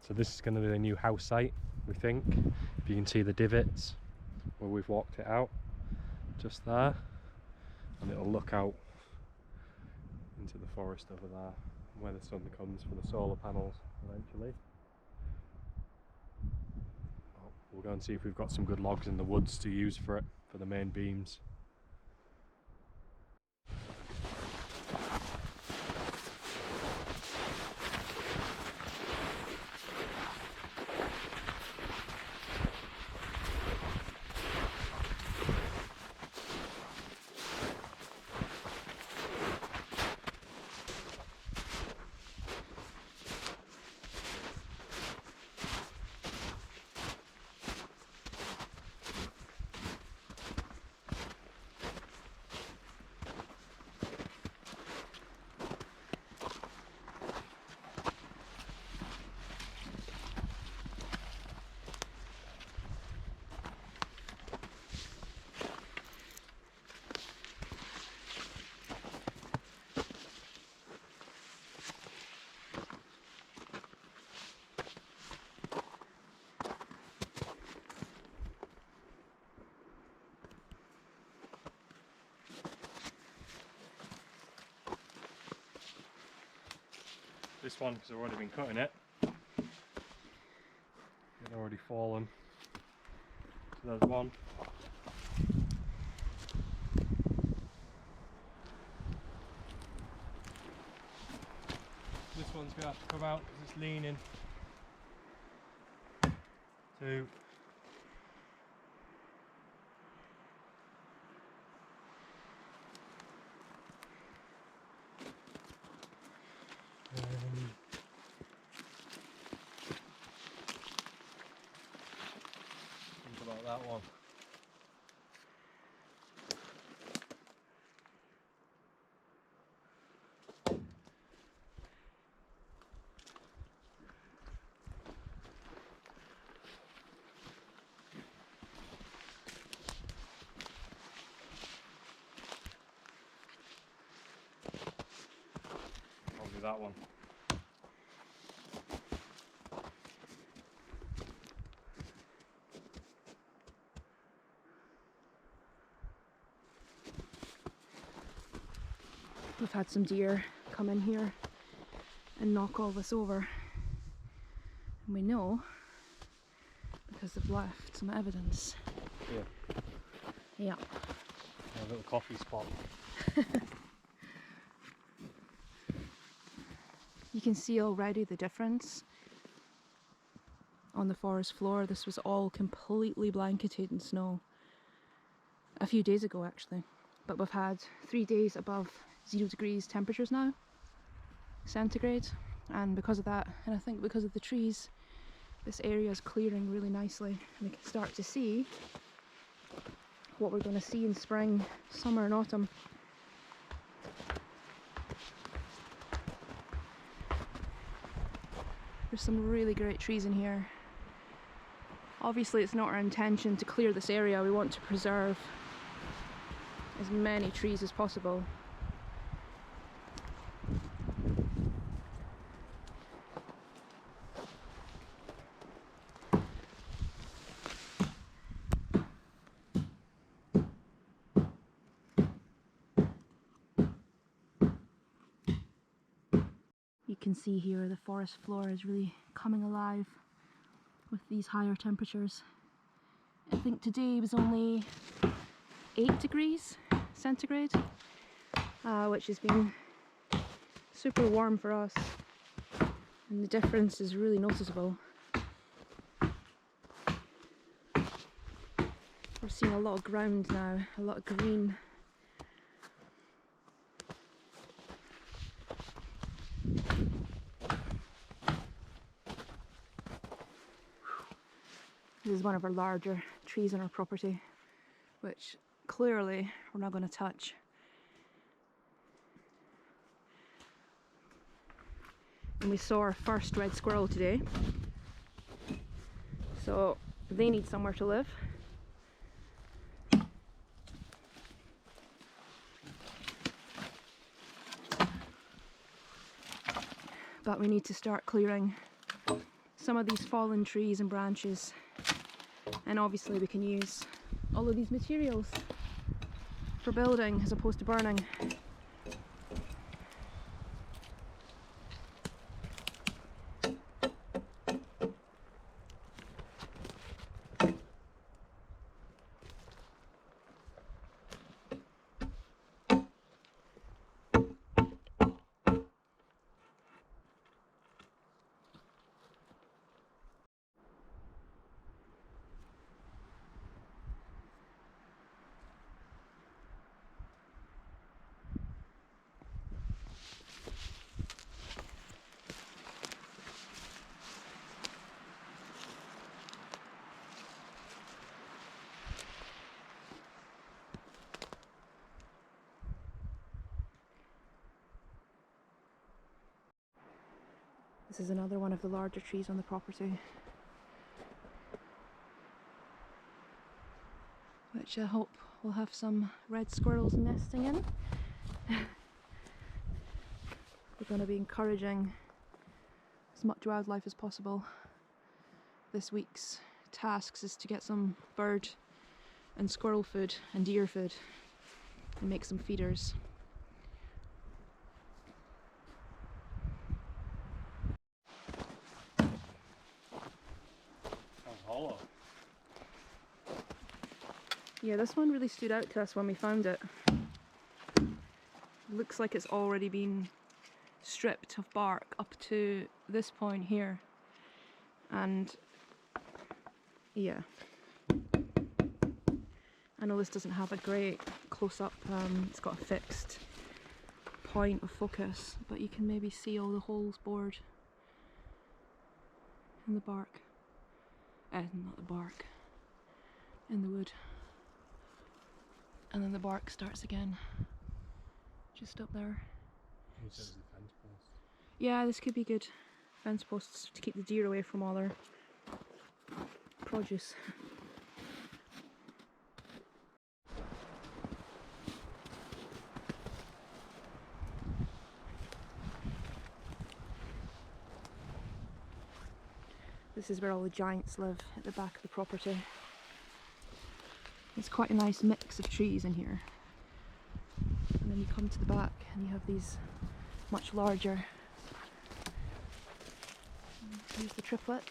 So this is going to be the new house site, we think. If you can see the divots where we've walked it out, just there, and it'll look out into the forest over there, where the sun comes for the solar panels eventually. We'll go and see if we've got some good logs in the woods to use for it, for the main beams. This one, because I've already been cutting it, it had already fallen. So there's one. This one's going to have to come out because it's leaning. Two. Think about that one. Probably that one. We've had some deer come in here and knock all this over, and we know because they've left some evidence. Yeah. Yeah. A little coffee spot. You can see already the difference on the forest floor. This was all completely blanketed in snow a few days ago actually, but we've had 3 days above 0 degrees temperatures now, centigrade, and because of that, and I think because of the trees, this area is clearing really nicely, and we can start to see what we're going to see in spring, summer and autumn. There's some really great trees in here. Obviously it's not our intention to clear this area, we want to preserve as many trees as possible. You can see here the forest floor is really coming alive with these higher temperatures. I think today was only 8 degrees centigrade, which has been super warm for us, and the difference is really noticeable. We're seeing a lot of ground now, a lot of green. This is one of our larger trees on our property, which clearly we're not going to touch. And we saw our first red squirrel today, so they need somewhere to live. But we need to start clearing some of these fallen trees and branches, and obviously we can use all of these materials for building as opposed to burning. This is another one of the larger trees on the property, which I hope will have some red squirrels nesting in. We're going to be encouraging as much wildlife as possible. This week's tasks is to get some bird and squirrel food and deer food and make some feeders. Hollow. Yeah, this one really stood out to us when we found it. Looks like it's already been stripped of bark up to this point here. And yeah, I know this doesn't have a great close-up, it's got a fixed point of focus, but you can maybe see all the holes bored in the bark. Not the bark, in the wood. And then the bark starts again, just up there. You said it was a fence post. Yeah, this could be good fence posts to keep the deer away from all their produce. This is where all the giants live, at the back of the property. It's quite a nice mix of trees in here. And then you come to the back and you have these much larger. Here's the triplet.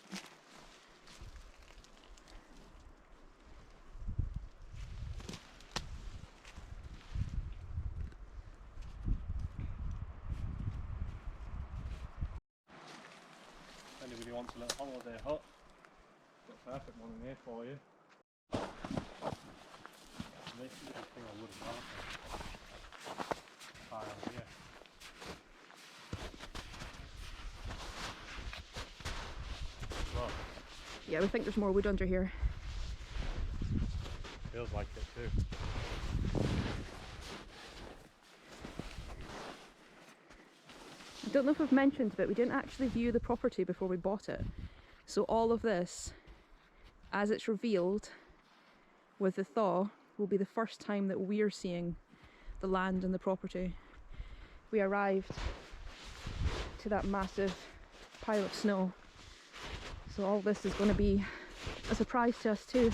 Anybody wants a little holiday hut? Got a perfect one in here for you. This is the thing I would have tile here. Well, Yeah, we think there's more wood under here. feels like it too. I don't know if I've mentioned, but we didn't actually view the property before we bought it. So all of this, as it's revealed with the thaw, will be the first time that we're seeing the land and the property. We arrived to that massive pile of snow. So all this is going to be a surprise to us too.